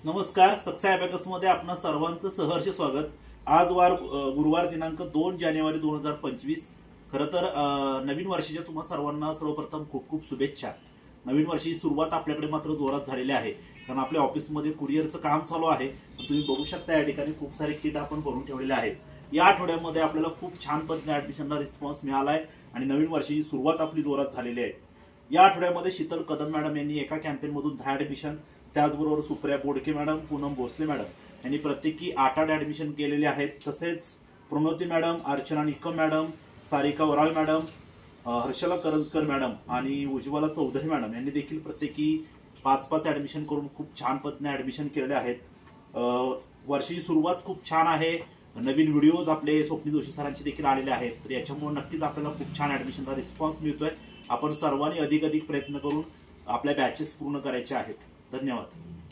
नमस्कार. Success abacus मध्ये आपणा सर्वांचं सहर्ष स्वागत। आज वार गुरुवार दिनांक 2 जानेवारी 2025। खरं तर नवीन वर्षाच्या तुम्हा सर्वांना सर्वप्रथम खूप खूप शुभेच्छा। नवीन वर्षाची सुरुवात आपल्याकडे मात्र जोरात झालेली आहे, कारण आपल्या ऑफिसमध्ये कुरिअरचं काम चालू आहे। तुम्ही बघू शकता या ठिकाणी खूप सारे किट आपण भरून ठेवलेले आहेत। या आठवड्यामध्ये आपल्याला खूप छान पद्धतीने ऍडमिशनला रिस्पॉन्स मिळालाय आणि नवीन वर्षाची सुरुवात आपली जोरात झालेली आहे। या आठवड्यामध्ये शीतल कदम मॅडम यांनी एका कॅम्पेन मधून 10 ऍडमिशन, त्याचबरोबर सुप्रिया बोडके मॅडम, पूनम भोसले मॅडम यांनी प्रत्येकी 8 ऍडमिशन केलेले आहेत। तसेच Pranoti madam, Archana Nikam madam, Sarika Varal madam, Harshala Karanjkar madam आणि उज्ज्वला चौधरी मॅडम यांनी देखील प्रत्येकी 5-5 ऍडमिशन करून खूप छान पद्धतीने ऍडमिशन केलेले आहेत। वर्षाची सुरुवात खूप छान आहे। नवीन व्हिडिओज आपले स्वप्नील जोशी सरांचे देखील आलेले आहेत, तर याच्यामुळे नक्कीच आपल्याला खूप छान ऍडमिशनचा रिस्पॉन्स मिळतोय। आपण सर्वांनी अधिक प्रयत्न करून आपल्या बॅचेस पूर्ण करायचे आहेत। धन्यवाद।